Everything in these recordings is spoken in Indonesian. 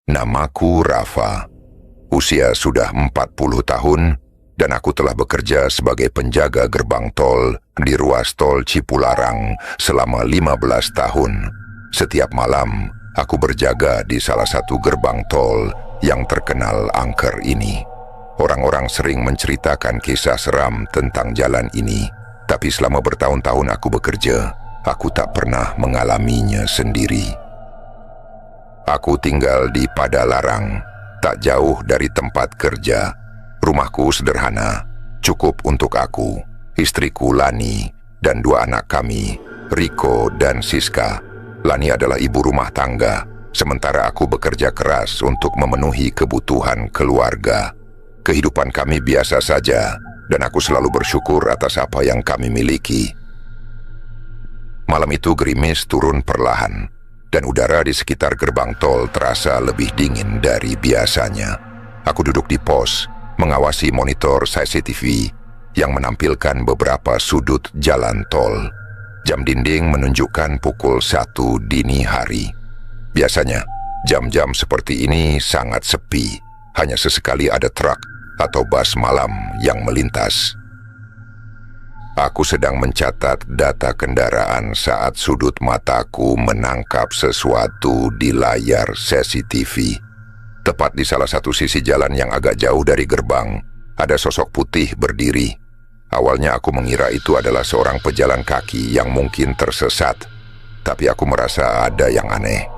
Namaku Rafa. Usia sudah 40 tahun dan aku telah bekerja sebagai penjaga gerbang tol di ruas tol Cipularang selama 15 tahun. Setiap malam, aku berjaga di salah satu gerbang tol yang terkenal angker ini. Orang-orang sering menceritakan kisah seram tentang jalan ini, tapi selama bertahun-tahun aku bekerja, aku tak pernah mengalaminya sendiri. Aku tinggal di Padalarang, tak jauh dari tempat kerja. Rumahku sederhana, cukup untuk aku, istriku Lani, dan dua anak kami, Riko dan Siska. Lani adalah ibu rumah tangga, sementara aku bekerja keras untuk memenuhi kebutuhan keluarga. Kehidupan kami biasa saja, dan aku selalu bersyukur atas apa yang kami miliki. Malam itu gerimis turun perlahan, dan udara di sekitar gerbang tol terasa lebih dingin dari biasanya. Aku duduk di pos, mengawasi monitor CCTV yang menampilkan beberapa sudut jalan tol. Jam dinding menunjukkan pukul 1 dini hari. Biasanya, jam-jam seperti ini sangat sepi. Hanya sesekali ada truk atau bus malam yang melintas. Aku sedang mencatat data kendaraan saat sudut mataku menangkap sesuatu di layar CCTV. Tepat di salah satu sisi jalan yang agak jauh dari gerbang, ada sosok putih berdiri. Awalnya aku mengira itu adalah seorang pejalan kaki yang mungkin tersesat, tapi aku merasa ada yang aneh.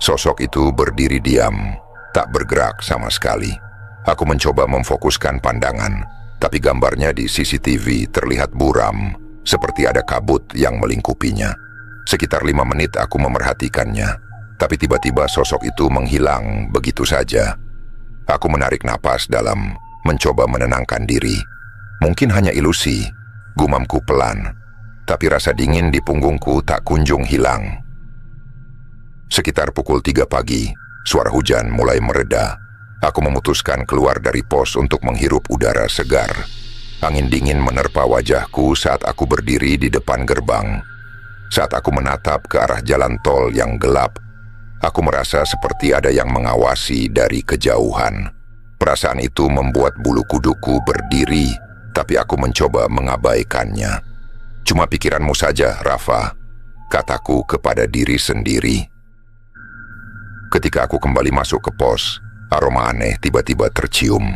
Sosok itu berdiri diam, tak bergerak sama sekali. Aku mencoba memfokuskan pandangan, tapi gambarnya di CCTV terlihat buram, seperti ada kabut yang melingkupinya. Sekitar 5 menit aku memerhatikannya, tapi tiba-tiba sosok itu menghilang begitu saja. Aku menarik napas dalam, mencoba menenangkan diri. Mungkin hanya ilusi, gumamku pelan, tapi rasa dingin di punggungku tak kunjung hilang. Sekitar pukul 3 pagi, suara hujan mulai mereda. Aku memutuskan keluar dari pos untuk menghirup udara segar. Angin dingin menerpa wajahku saat aku berdiri di depan gerbang. Saat aku menatap ke arah jalan tol yang gelap, aku merasa seperti ada yang mengawasi dari kejauhan. Perasaan itu membuat bulu kuduku berdiri, tapi aku mencoba mengabaikannya. Cuma pikiranmu saja, Rafa, kataku kepada diri sendiri. Ketika aku kembali masuk ke pos, aroma aneh tiba-tiba tercium.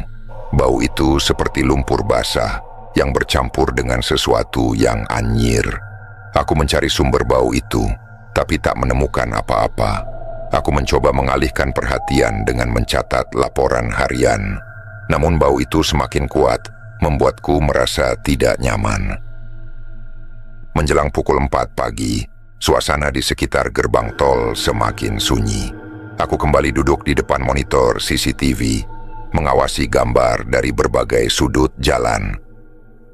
Bau itu seperti lumpur basah yang bercampur dengan sesuatu yang anyir. Aku mencari sumber bau itu, tapi tak menemukan apa-apa. Aku mencoba mengalihkan perhatian dengan mencatat laporan harian. Namun bau itu semakin kuat, membuatku merasa tidak nyaman. Menjelang pukul 4 pagi, suasana di sekitar gerbang tol semakin sunyi. Aku kembali duduk di depan monitor CCTV, mengawasi gambar dari berbagai sudut jalan.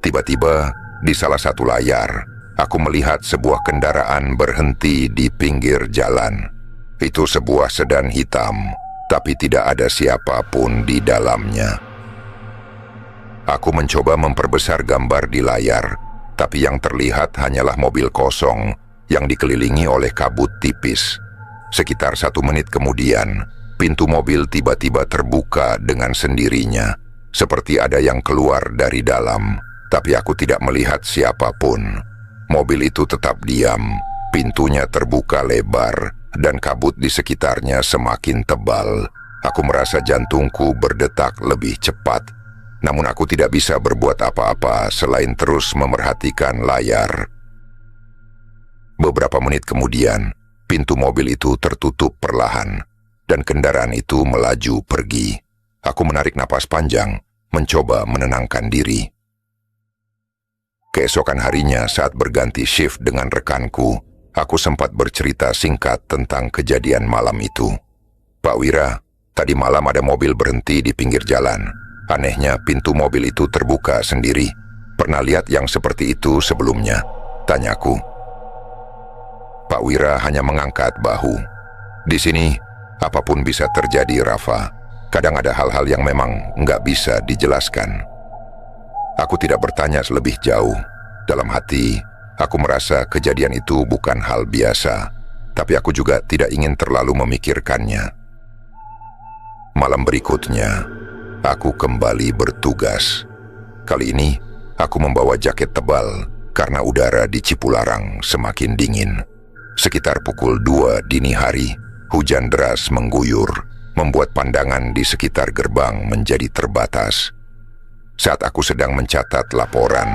Tiba-tiba, di salah satu layar, aku melihat sebuah kendaraan berhenti di pinggir jalan. Itu sebuah sedan hitam, tapi tidak ada siapapun di dalamnya. Aku mencoba memperbesar gambar di layar, tapi yang terlihat hanyalah mobil kosong yang dikelilingi oleh kabut tipis. Sekitar 1 menit kemudian, pintu mobil tiba-tiba terbuka dengan sendirinya, seperti ada yang keluar dari dalam, tapi aku tidak melihat siapapun. Mobil itu tetap diam, pintunya terbuka lebar, dan kabut di sekitarnya semakin tebal. Aku merasa jantungku berdetak lebih cepat, namun aku tidak bisa berbuat apa-apa selain terus memerhatikan layar. Beberapa menit kemudian, pintu mobil itu tertutup perlahan, dan kendaraan itu melaju pergi. Aku menarik napas panjang, mencoba menenangkan diri. Keesokan harinya saat berganti shift dengan rekanku, aku sempat bercerita singkat tentang kejadian malam itu. Pak Wira, tadi malam ada mobil berhenti di pinggir jalan. Anehnya pintu mobil itu terbuka sendiri. Pernah lihat yang seperti itu sebelumnya? Tanyaku. Pak Wira hanya mengangkat bahu. Di sini, apapun bisa terjadi, Rafa. Kadang ada hal-hal yang memang nggak bisa dijelaskan. Aku tidak bertanya lebih jauh. Dalam hati, aku merasa kejadian itu bukan hal biasa. tapi aku juga tidak ingin terlalu memikirkannya. Malam berikutnya, aku kembali bertugas. Kali ini, aku membawa jaket tebal karena udara di Cipularang semakin dingin. Sekitar pukul 2 dini hari, hujan deras mengguyur, membuat pandangan di sekitar gerbang menjadi terbatas. Saat aku sedang mencatat laporan,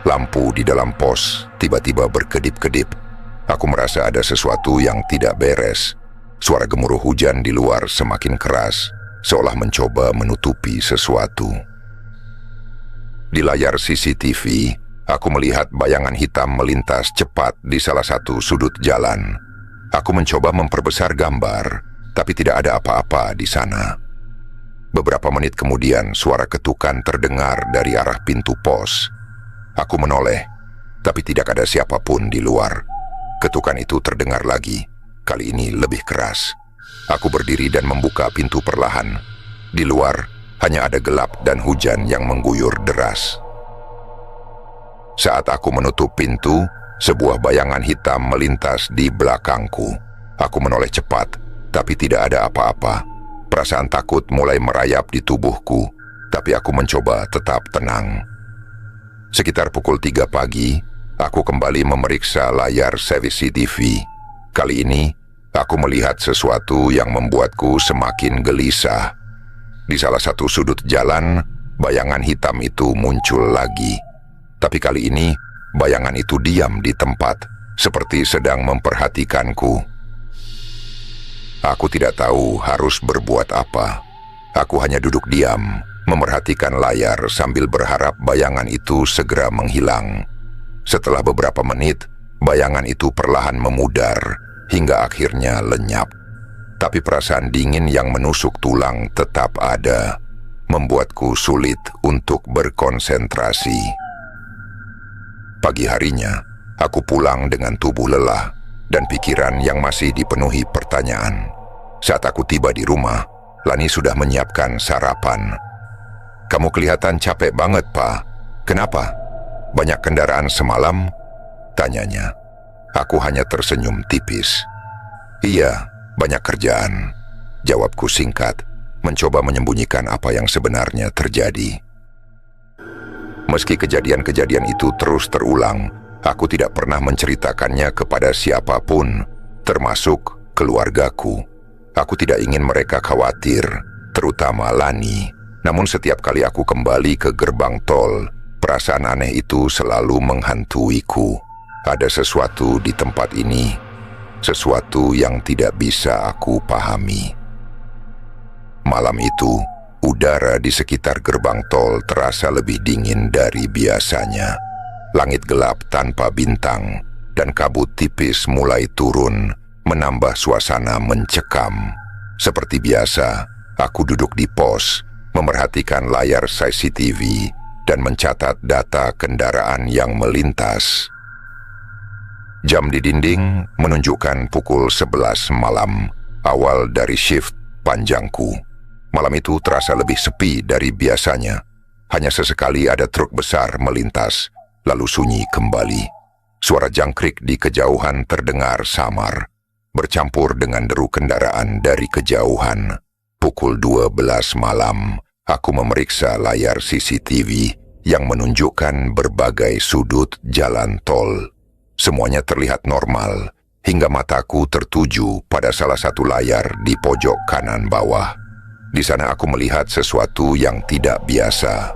lampu di dalam pos tiba-tiba berkedip-kedip. Aku merasa ada sesuatu yang tidak beres. Suara gemuruh hujan di luar semakin keras, seolah mencoba menutupi sesuatu. Di layar CCTV, aku melihat bayangan hitam melintas cepat di salah satu sudut jalan. Aku mencoba memperbesar gambar, tapi tidak ada apa-apa di sana. Beberapa menit kemudian, suara ketukan terdengar dari arah pintu pos. Aku menoleh, tapi tidak ada siapapun di luar. Ketukan itu terdengar lagi, kali ini lebih keras. Aku berdiri dan membuka pintu perlahan. Di luar, hanya ada gelap dan hujan yang mengguyur deras. Saat aku menutup pintu, sebuah bayangan hitam melintas di belakangku. Aku menoleh cepat, tapi tidak ada apa-apa. Perasaan takut mulai merayap di tubuhku, tapi aku mencoba tetap tenang. Sekitar pukul 3 pagi, aku kembali memeriksa layar CCTV. Kali ini, aku melihat sesuatu yang membuatku semakin gelisah. Di salah satu sudut jalan, bayangan hitam itu muncul lagi. Tapi kali ini, bayangan itu diam di tempat, seperti sedang memperhatikanku. Aku tidak tahu harus berbuat apa. Aku hanya duduk diam, memerhatikan layar sambil berharap bayangan itu segera menghilang. Setelah beberapa menit, bayangan itu perlahan memudar, hingga akhirnya lenyap. Tapi perasaan dingin yang menusuk tulang tetap ada, membuatku sulit untuk berkonsentrasi. Pagi harinya, aku pulang dengan tubuh lelah dan pikiran yang masih dipenuhi pertanyaan. Saat aku tiba di rumah, Lani sudah menyiapkan sarapan. "Kamu kelihatan capek banget, Pak. Kenapa? Banyak kendaraan semalam?" tanyanya. Aku hanya tersenyum tipis. "Iya, banyak kerjaan," jawabku singkat, mencoba menyembunyikan apa yang sebenarnya terjadi. Meski kejadian-kejadian itu terus terulang, aku tidak pernah menceritakannya kepada siapapun, termasuk keluargaku. Aku tidak ingin mereka khawatir, terutama Lani. Namun setiap kali aku kembali ke gerbang tol, perasaan aneh itu selalu menghantuiku. Ada sesuatu di tempat ini, sesuatu yang tidak bisa aku pahami. Malam itu, udara di sekitar gerbang tol terasa lebih dingin dari biasanya. Langit gelap tanpa bintang, dan kabut tipis mulai turun, menambah suasana mencekam. Seperti biasa, aku duduk di pos, memerhatikan layar CCTV, dan mencatat data kendaraan yang melintas. Jam di dinding menunjukkan pukul 11 malam, awal dari shift panjangku. Malam itu terasa lebih sepi dari biasanya. Hanya sesekali ada truk besar melintas, lalu sunyi kembali. Suara jangkrik di kejauhan terdengar samar, bercampur dengan deru kendaraan dari kejauhan. Pukul 12 malam, aku memeriksa layar CCTV yang menunjukkan berbagai sudut jalan tol. Semuanya terlihat normal, hingga mataku tertuju pada salah satu layar di pojok kanan bawah. Di sana aku melihat sesuatu yang tidak biasa.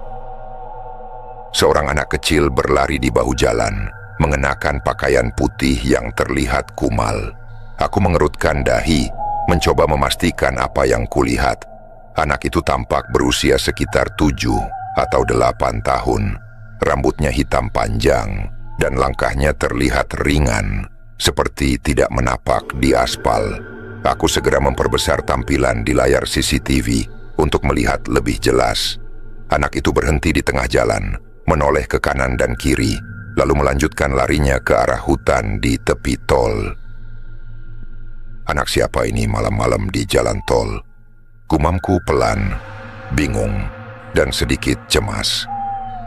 Seorang anak kecil berlari di bahu jalan, mengenakan pakaian putih yang terlihat kumal. Aku mengerutkan dahi, mencoba memastikan apa yang kulihat. Anak itu tampak berusia sekitar 7 atau 8 tahun. Rambutnya hitam panjang, dan langkahnya terlihat ringan, seperti tidak menapak di aspal. Aku segera memperbesar tampilan di layar CCTV untuk melihat lebih jelas. Anak itu berhenti di tengah jalan, menoleh ke kanan dan kiri, lalu melanjutkan larinya ke arah hutan di tepi tol. Anak siapa ini malam-malam di jalan tol? Gumamku pelan, bingung, dan sedikit cemas.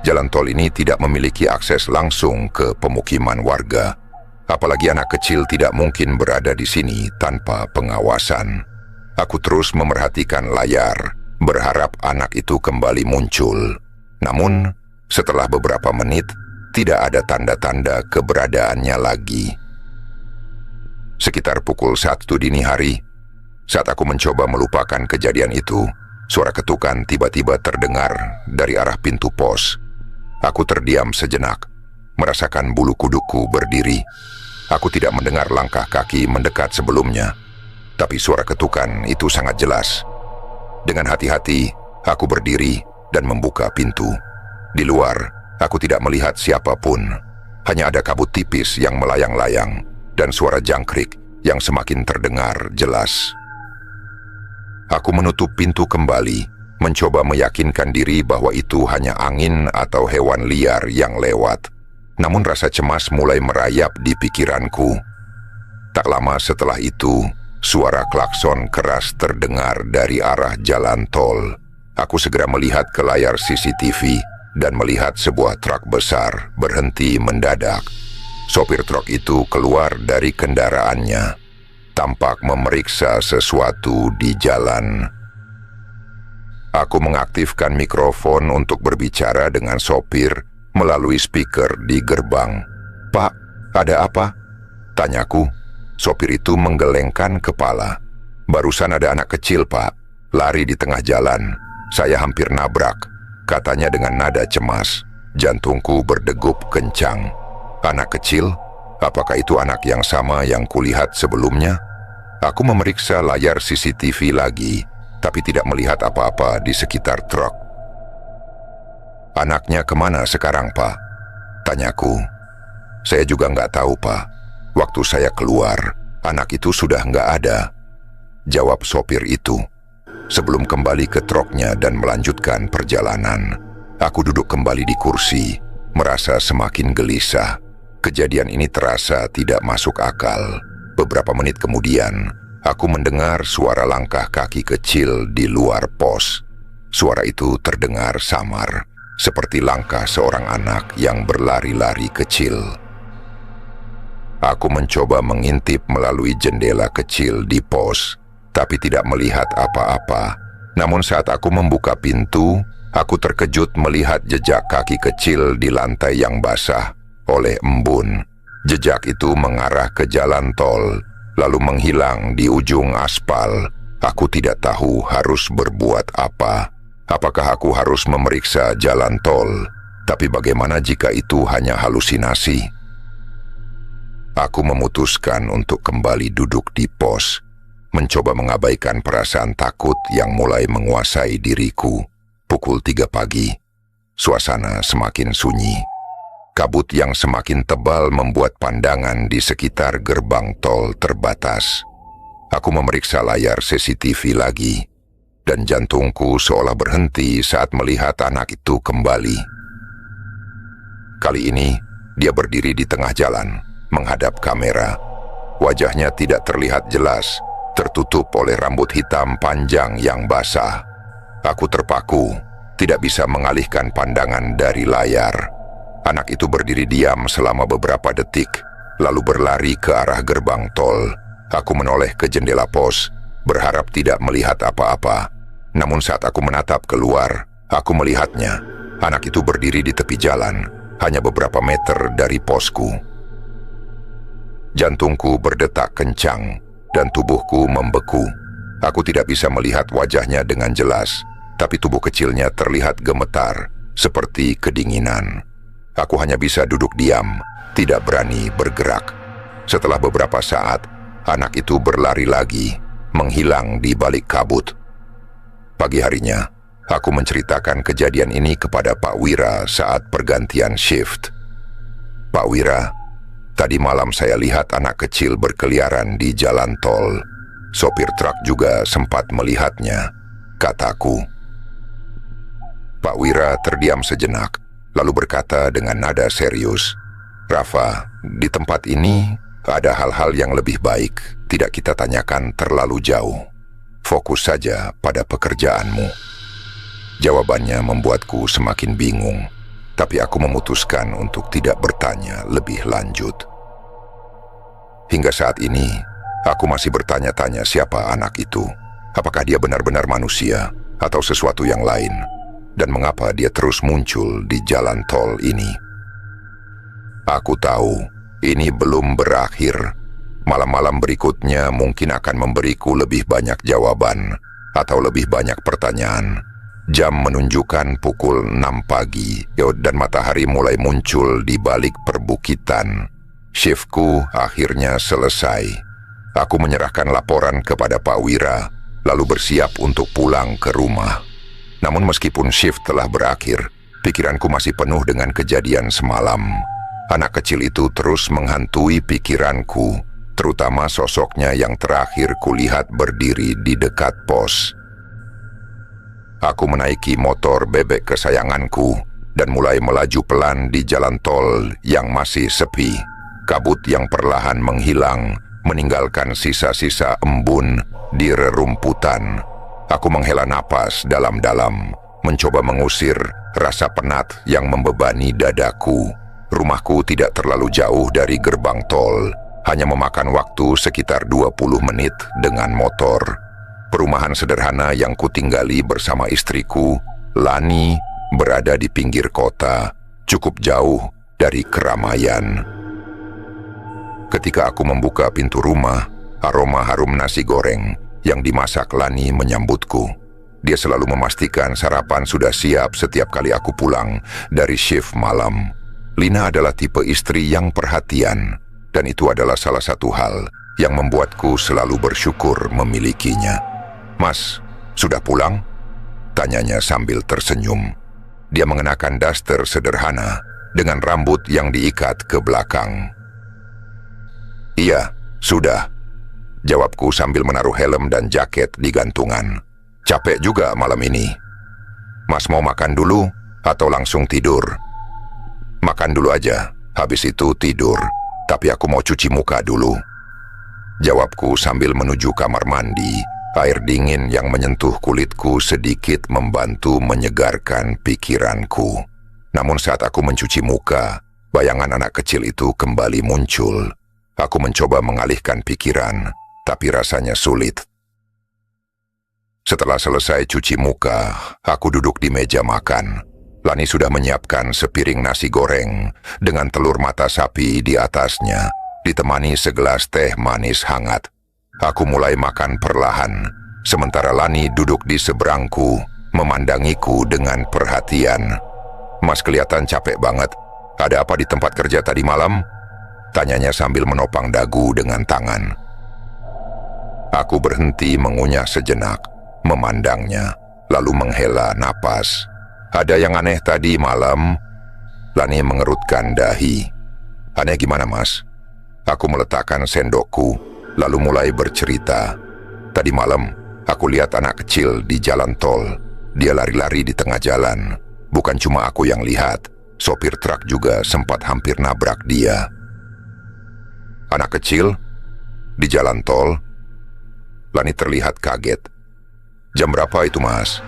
Jalan tol ini tidak memiliki akses langsung ke pemukiman warga. Apalagi anak kecil tidak mungkin berada di sini tanpa pengawasan. Aku terus memerhatikan layar, berharap anak itu kembali muncul. Namun, setelah beberapa menit, tidak ada tanda-tanda keberadaannya lagi. Sekitar pukul 1 dini hari, saat aku mencoba melupakan kejadian itu, suara ketukan tiba-tiba terdengar dari arah pintu pos. Aku terdiam sejenak, merasakan bulu kuduku berdiri. Aku tidak mendengar langkah kaki mendekat sebelumnya, tapi suara ketukan itu sangat jelas. Dengan hati-hati, aku berdiri dan membuka pintu. Di luar, aku tidak melihat siapapun. Hanya ada kabut tipis yang melayang-layang dan suara jangkrik yang semakin terdengar jelas. Aku menutup pintu kembali, mencoba meyakinkan diri bahwa itu hanya angin atau hewan liar yang lewat. Namun rasa cemas mulai merayap di pikiranku. Tak lama setelah itu, suara klakson keras terdengar dari arah jalan tol. Aku segera melihat ke layar CCTV dan melihat sebuah truk besar berhenti mendadak. Sopir truk itu keluar dari kendaraannya, tampak memeriksa sesuatu di jalan. Aku mengaktifkan mikrofon untuk berbicara dengan sopir melalui speaker di gerbang. "Pak, ada apa?" tanyaku. Sopir itu menggelengkan kepala. "Barusan ada anak kecil, Pak. Lari di tengah jalan. Saya hampir nabrak," katanya dengan nada cemas. Jantungku berdegup kencang. "Anak kecil? Apakah itu anak yang sama yang kulihat sebelumnya?" Aku memeriksa layar CCTV lagi, tapi tidak melihat apa-apa di sekitar truk. "Anaknya kemana sekarang, Pak?" tanyaku. "Saya juga nggak tahu, Pak. Waktu saya keluar, anak itu sudah nggak ada," jawab sopir itu. Sebelum kembali ke truknya dan melanjutkan perjalanan, aku duduk kembali di kursi, merasa semakin gelisah. Kejadian ini terasa tidak masuk akal. Beberapa menit kemudian, aku mendengar suara langkah kaki kecil di luar pos. Suara itu terdengar samar, seperti langkah seorang anak yang berlari-lari kecil. Aku mencoba mengintip melalui jendela kecil di pos, tapi tidak melihat apa-apa. Namun saat aku membuka pintu, aku terkejut melihat jejak kaki kecil di lantai yang basah oleh embun. Jejak itu mengarah ke jalan tol, lalu menghilang di ujung aspal. Aku tidak tahu harus berbuat apa. Apakah aku harus memeriksa jalan tol? Tapi bagaimana jika itu hanya halusinasi? Aku memutuskan untuk kembali duduk di pos, mencoba mengabaikan perasaan takut yang mulai menguasai diriku. Pukul 3 pagi, suasana semakin sunyi. Kabut yang semakin tebal membuat pandangan di sekitar gerbang tol terbatas. Aku memeriksa layar CCTV lagi, dan jantungku seolah berhenti saat melihat anak itu kembali. Kali ini, dia berdiri di tengah jalan, menghadap kamera. Wajahnya tidak terlihat jelas, tertutup oleh rambut hitam panjang yang basah. Aku terpaku, tidak bisa mengalihkan pandangan dari layar. Anak itu berdiri diam selama beberapa detik, lalu berlari ke arah gerbang tol. Aku menoleh ke jendela pos, berharap tidak melihat apa-apa. Namun saat aku menatap keluar, aku melihatnya. Anak itu berdiri di tepi jalan, hanya beberapa meter dari posku. Jantungku berdetak kencang, dan tubuhku membeku. Aku tidak bisa melihat wajahnya dengan jelas, tapi tubuh kecilnya terlihat gemetar, seperti kedinginan. Aku hanya bisa duduk diam, tidak berani bergerak. Setelah beberapa saat, anak itu berlari lagi, menghilang di balik kabut. Pagi harinya, aku menceritakan kejadian ini kepada Pak Wira saat pergantian shift. "Pak Wira, tadi malam saya lihat anak kecil berkeliaran di jalan tol. Sopir truk juga sempat melihatnya," kataku. Pak Wira terdiam sejenak, lalu berkata dengan nada serius, "Rafa, di tempat ini ada hal-hal yang lebih baik tidak kita tanyakan terlalu jauh. Fokus saja pada pekerjaanmu." Jawabannya membuatku semakin bingung, tapi aku memutuskan untuk tidak bertanya lebih lanjut. Hingga saat ini, aku masih bertanya-tanya siapa anak itu. Apakah dia benar-benar manusia atau sesuatu yang lain? Dan mengapa dia terus muncul di jalan tol ini? Aku tahu, ini belum berakhir. Malam-malam berikutnya mungkin akan memberiku lebih banyak jawaban atau lebih banyak pertanyaan. Jam menunjukkan pukul 6 pagi dan matahari mulai muncul di balik perbukitan. Shiftku akhirnya selesai. Aku menyerahkan laporan kepada Pak Wira, lalu bersiap untuk pulang ke rumah. Namun meskipun shift telah berakhir, pikiranku masih penuh dengan kejadian semalam. Anak kecil itu terus menghantui pikiranku, terutama sosoknya yang terakhir kulihat berdiri di dekat pos. Aku menaiki motor bebek kesayanganku dan mulai melaju pelan di jalan tol yang masih sepi. Kabut yang perlahan menghilang, meninggalkan sisa-sisa embun di rerumputan. Aku menghela napas dalam-dalam, mencoba mengusir rasa penat yang membebani dadaku. Rumahku tidak terlalu jauh dari gerbang tol, hanya memakan waktu sekitar 20 menit dengan motor. Perumahan sederhana yang kutinggali bersama istriku, Lani, berada di pinggir kota, cukup jauh dari keramaian. Ketika aku membuka pintu rumah, aroma harum nasi goreng yang dimasak Lani menyambutku. Dia selalu memastikan sarapan sudah siap setiap kali aku pulang dari shift malam. Lina adalah tipe istri yang perhatian, dan itu adalah salah satu hal yang membuatku selalu bersyukur memilikinya. "Mas, sudah pulang?" tanyanya sambil tersenyum. Dia mengenakan daster sederhana dengan rambut yang diikat ke belakang. "Iya, sudah," jawabku sambil menaruh helm dan jaket di gantungan. "Capek juga malam ini. Mas mau makan dulu atau langsung tidur?" "Makan dulu aja, habis itu tidur. Tapi aku mau cuci muka dulu," jawabku sambil menuju kamar mandi. Air dingin yang menyentuh kulitku sedikit membantu menyegarkan pikiranku. Namun saat aku mencuci muka, bayangan anak kecil itu kembali muncul. Aku mencoba mengalihkan pikiran, tapi rasanya sulit. Setelah selesai cuci muka, aku duduk di meja makan. Lani sudah menyiapkan sepiring nasi goreng dengan telur mata sapi di atasnya, ditemani segelas teh manis hangat. Aku mulai makan perlahan, sementara Lani duduk di seberangku, memandangiku dengan perhatian. "Mas kelihatan capek banget. Ada apa di tempat kerja tadi malam?" tanyanya sambil menopang dagu dengan tangan. Aku berhenti mengunyah sejenak, memandangnya, lalu menghela napas. "Ada yang aneh tadi malam?" Lani mengerutkan dahi. "Aneh gimana, Mas?" Aku meletakkan sendokku, lalu mulai bercerita. "Tadi malam, aku lihat anak kecil di jalan tol. Dia lari-lari di tengah jalan. Bukan cuma aku yang lihat, sopir truk juga sempat hampir nabrak dia." "Anak kecil? Di jalan tol?" Lani terlihat kaget. "Jam berapa itu, Mas?"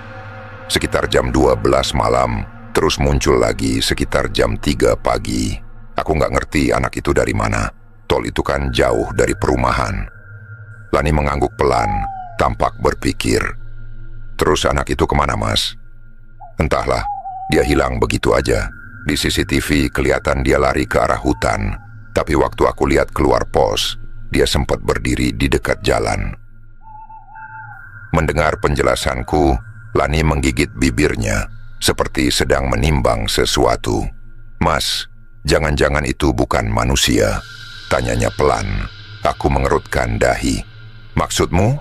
"Sekitar jam 12 malam, terus muncul lagi sekitar jam 3 pagi. Aku nggak ngerti anak itu dari mana. Tol itu kan jauh dari perumahan." Lani mengangguk pelan, tampak berpikir. "Terus anak itu kemana, Mas?" "Entahlah, dia hilang begitu aja. Di CCTV kelihatan dia lari ke arah hutan. Tapi waktu aku lihat keluar pos, dia sempat berdiri di dekat jalan." Mendengar penjelasanku, Lani menggigit bibirnya, seperti sedang menimbang sesuatu. "Mas, jangan-jangan itu bukan manusia?" tanyanya pelan. Aku mengerutkan dahi. "Maksudmu?"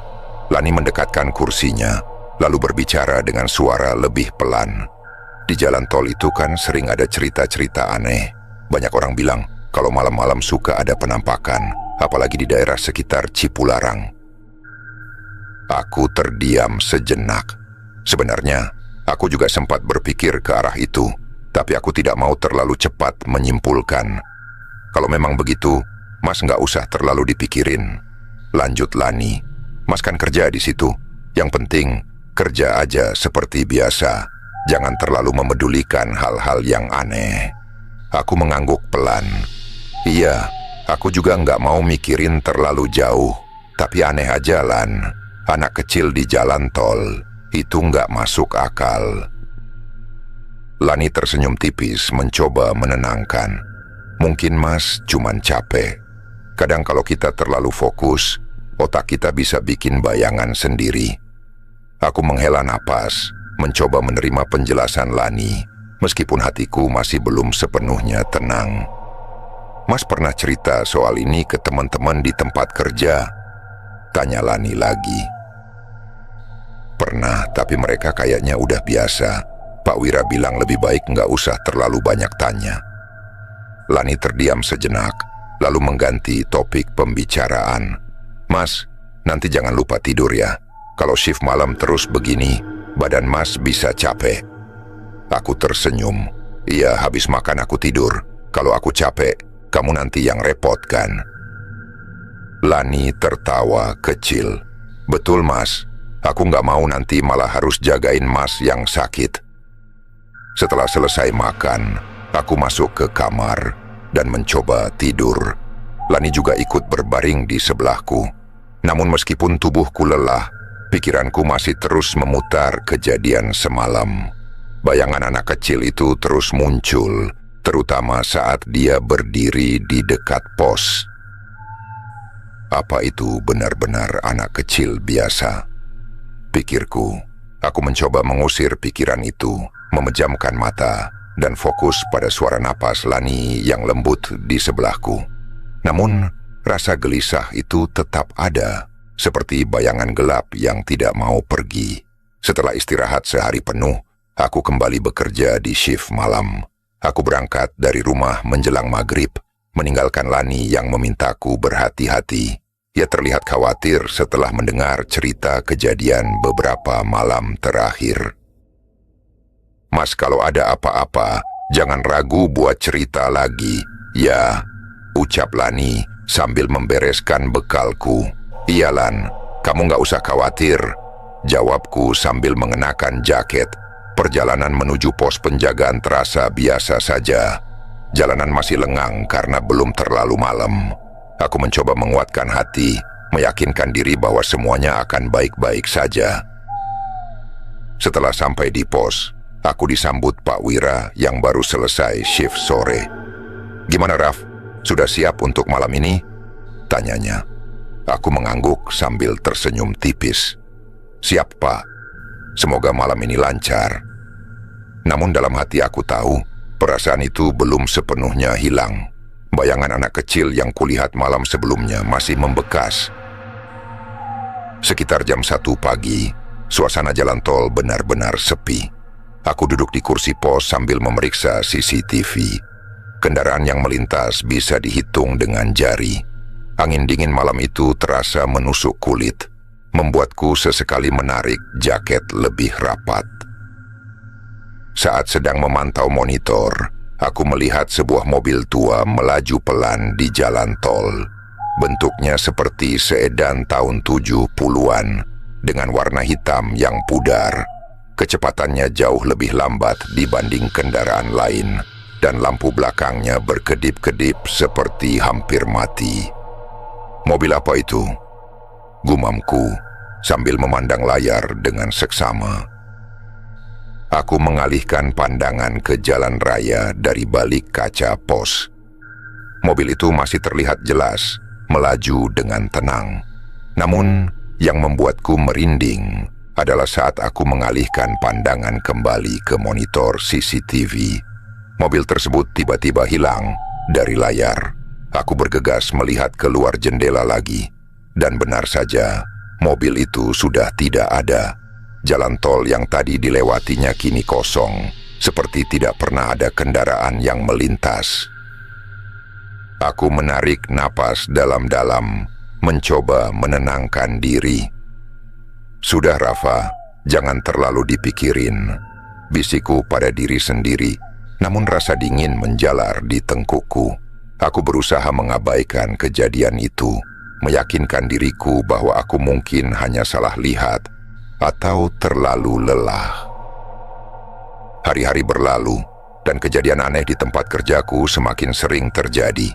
Lani mendekatkan kursinya, lalu berbicara dengan suara lebih pelan. "Di jalan tol itu kan sering ada cerita-cerita aneh. Banyak orang bilang kalau malam-malam suka ada penampakan, apalagi di daerah sekitar Cipularang." Aku terdiam sejenak. Sebenarnya, aku juga sempat berpikir ke arah itu, tapi aku tidak mau terlalu cepat menyimpulkan. "Kalau memang begitu, Mas nggak usah terlalu dipikirin," lanjut Lani. "Mas kan kerja di situ. Yang penting, kerja aja seperti biasa. Jangan terlalu memedulikan hal-hal yang aneh." Aku mengangguk pelan. "Iya, Aku juga nggak mau mikirin terlalu jauh. Tapi aneh aja, Lan. Anak kecil di jalan tol, itu nggak masuk akal. Lani tersenyum tipis mencoba menenangkan. Mungkin Mas cuman capek. Kadang kalau kita terlalu fokus, otak kita bisa bikin bayangan sendiri. Aku menghela napas, mencoba menerima penjelasan Lani, meskipun hatiku masih belum sepenuhnya tenang. Mas pernah cerita soal ini ke teman-teman di tempat kerja? Tanya Lani lagi. Pernah, tapi mereka kayaknya udah biasa. Pak Wira bilang lebih baik nggak usah terlalu banyak tanya. Lani terdiam sejenak, lalu mengganti topik pembicaraan. Mas, nanti jangan lupa tidur ya. Kalau shift malam terus begini, badan Mas bisa capek. Aku tersenyum. Iya, habis makan aku tidur. Kalau aku capek, kamu nanti yang repot kan? Lani tertawa kecil. Betul Mas, aku nggak mau nanti malah harus jagain Mas yang sakit. Setelah selesai makan, aku masuk ke kamar dan mencoba tidur. Lani juga ikut berbaring di sebelahku. Namun meskipun tubuhku lelah, pikiranku masih terus memutar kejadian semalam. Bayangan anak kecil itu terus muncul, terutama saat dia berdiri di dekat pos. Apa itu benar-benar anak kecil biasa? Pikirku. Aku mencoba mengusir pikiran itu, memejamkan mata, dan fokus pada suara napas Lani yang lembut di sebelahku. Namun, rasa gelisah itu tetap ada, seperti bayangan gelap yang tidak mau pergi. Setelah istirahat sehari penuh, aku kembali bekerja di shift malam. Aku berangkat dari rumah menjelang maghrib, meninggalkan Lani yang memintaku berhati-hati. Ia terlihat khawatir setelah mendengar cerita kejadian beberapa malam terakhir. Mas, kalau ada apa-apa, jangan ragu buat cerita lagi. Ya, ucap Lani sambil membereskan bekalku. Iya Lan, kamu nggak usah khawatir, jawabku sambil mengenakan jaket. Perjalanan menuju pos penjagaan terasa biasa saja. Jalanan masih lengang karena belum terlalu malam. Aku mencoba menguatkan hati, meyakinkan diri bahwa semuanya akan baik-baik saja. Setelah sampai di pos, aku disambut Pak Wira yang baru selesai shift sore. Gimana Raf? Sudah siap untuk malam ini? Tanyanya. Aku mengangguk sambil tersenyum tipis. Siap Pak. Semoga malam ini lancar. Namun dalam hati aku tahu, perasaan itu belum sepenuhnya hilang. Bayangan anak kecil yang kulihat malam sebelumnya masih membekas. Sekitar jam 1 pagi, suasana jalan tol benar-benar sepi. Aku duduk di kursi pos sambil memeriksa CCTV. Kendaraan yang melintas bisa dihitung dengan jari. Angin dingin malam itu terasa menusuk kulit, membuatku sesekali menarik jaket lebih rapat. Saat sedang memantau monitor, aku melihat sebuah mobil tua melaju pelan di jalan tol. Bentuknya seperti sedan tahun 70-an dengan warna hitam yang pudar. Kecepatannya jauh lebih lambat dibanding kendaraan lain dan lampu belakangnya berkedip-kedip seperti hampir mati. Mobil apa itu? Gumamku sambil memandang layar dengan seksama. Aku mengalihkan pandangan ke jalan raya dari balik kaca pos. Mobil itu masih terlihat jelas, melaju dengan tenang. Namun, yang membuatku merinding adalah saat aku mengalihkan pandangan kembali ke monitor CCTV. Mobil tersebut tiba-tiba hilang dari layar. Aku bergegas melihat keluar jendela lagi. Dan benar saja, mobil itu sudah tidak ada. Jalan tol yang tadi dilewatinya kini kosong, seperti tidak pernah ada kendaraan yang melintas. Aku menarik napas dalam-dalam, mencoba menenangkan diri. Sudah Rafa, jangan terlalu dipikirin, bisikku pada diri sendiri, namun rasa dingin menjalar di tengkukku. Aku berusaha mengabaikan kejadian itu, meyakinkan diriku bahwa aku mungkin hanya salah lihat atau terlalu lelah. Hari-hari berlalu, dan kejadian aneh di tempat kerjaku semakin sering terjadi.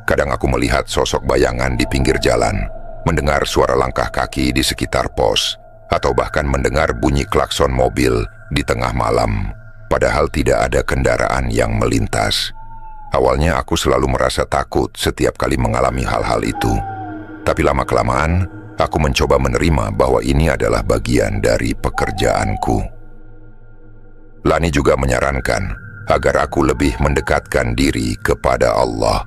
Kadang aku melihat sosok bayangan di pinggir jalan, mendengar suara langkah kaki di sekitar pos, atau bahkan mendengar bunyi klakson mobil di tengah malam, padahal tidak ada kendaraan yang melintas. Awalnya aku selalu merasa takut setiap kali mengalami hal-hal itu. Tapi lama-kelamaan, aku mencoba menerima bahwa ini adalah bagian dari pekerjaanku. Lani juga menyarankan agar aku lebih mendekatkan diri kepada Allah.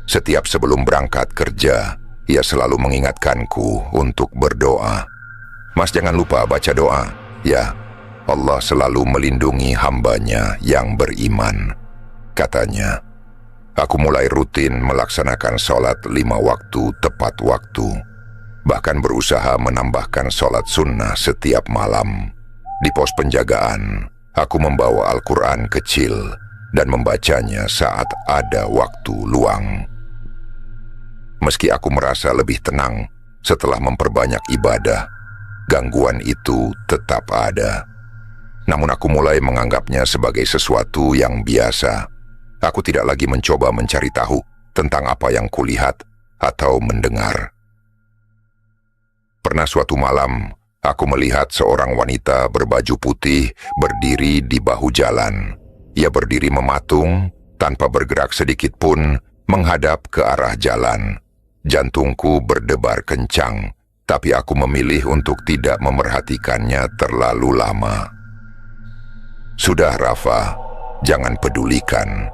Setiap sebelum berangkat kerja, ia selalu mengingatkanku untuk berdoa. Mas, jangan lupa baca doa. Ya, Allah selalu melindungi hambanya yang beriman, katanya. Aku mulai rutin melaksanakan sholat 5 waktu tepat waktu. Bahkan berusaha menambahkan sholat sunnah setiap malam. Di pos penjagaan, aku membawa Al-Quran kecil dan membacanya saat ada waktu luang. Meski aku merasa lebih tenang setelah memperbanyak ibadah, gangguan itu tetap ada. Namun aku mulai menganggapnya sebagai sesuatu yang biasa. Aku tidak lagi mencoba mencari tahu tentang apa yang kulihat atau mendengar. Pernah suatu malam, aku melihat seorang wanita berbaju putih berdiri di bahu jalan. Ia berdiri mematung, tanpa bergerak sedikit pun, menghadap ke arah jalan. Jantungku berdebar kencang, tapi aku memilih untuk tidak memerhatikannya terlalu lama. Sudah, Rafa, jangan pedulikan.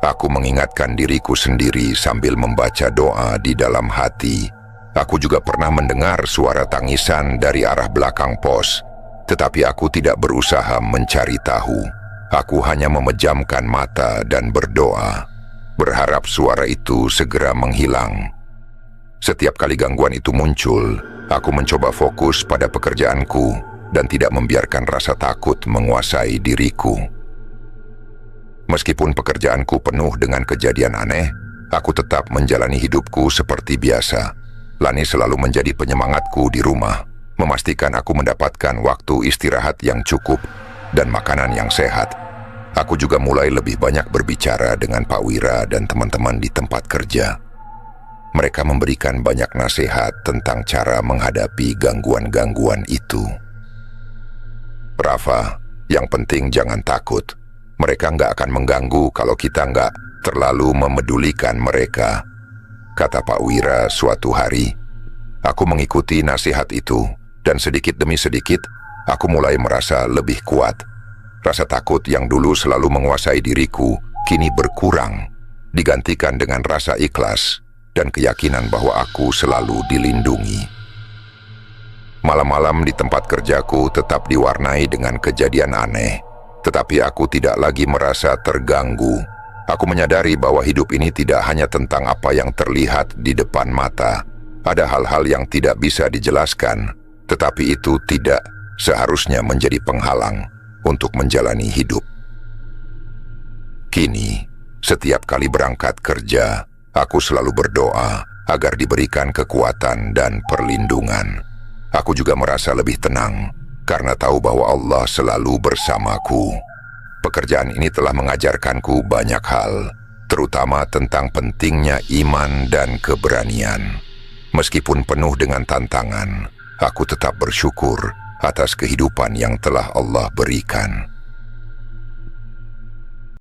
Aku mengingatkan diriku sendiri sambil membaca doa di dalam hati. Aku juga pernah mendengar suara tangisan dari arah belakang pos, tetapi aku tidak berusaha mencari tahu. Aku hanya memejamkan mata dan berdoa, berharap suara itu segera menghilang. Setiap kali gangguan itu muncul, aku mencoba fokus pada pekerjaanku dan tidak membiarkan rasa takut menguasai diriku. Meskipun pekerjaanku penuh dengan kejadian aneh, aku tetap menjalani hidupku seperti biasa. Lani selalu menjadi penyemangatku di rumah, memastikan aku mendapatkan waktu istirahat yang cukup dan makanan yang sehat. Aku juga mulai lebih banyak berbicara dengan Pak Wira dan teman-teman di tempat kerja. Mereka memberikan banyak nasihat tentang cara menghadapi gangguan-gangguan itu. Rafa, yang penting jangan takut. Mereka nggak akan mengganggu kalau kita nggak terlalu memedulikan mereka, kata Pak Wira suatu hari. Aku mengikuti nasihat itu, dan sedikit demi sedikit, aku mulai merasa lebih kuat. Rasa takut yang dulu selalu menguasai diriku, kini berkurang, digantikan dengan rasa ikhlas dan keyakinan bahwa aku selalu dilindungi. Malam-malam di tempat kerjaku tetap diwarnai dengan kejadian aneh, tetapi aku tidak lagi merasa terganggu. Aku menyadari bahwa hidup ini tidak hanya tentang apa yang terlihat di depan mata. Ada hal-hal yang tidak bisa dijelaskan, tetapi itu tidak seharusnya menjadi penghalang untuk menjalani hidup. Kini, setiap kali berangkat kerja, aku selalu berdoa agar diberikan kekuatan dan perlindungan. Aku juga merasa lebih tenang karena tahu bahwa Allah selalu bersamaku. Pekerjaan ini telah mengajarkanku banyak hal, terutama tentang pentingnya iman dan keberanian. Meskipun penuh dengan tantangan, aku tetap bersyukur atas kehidupan yang telah Allah berikan.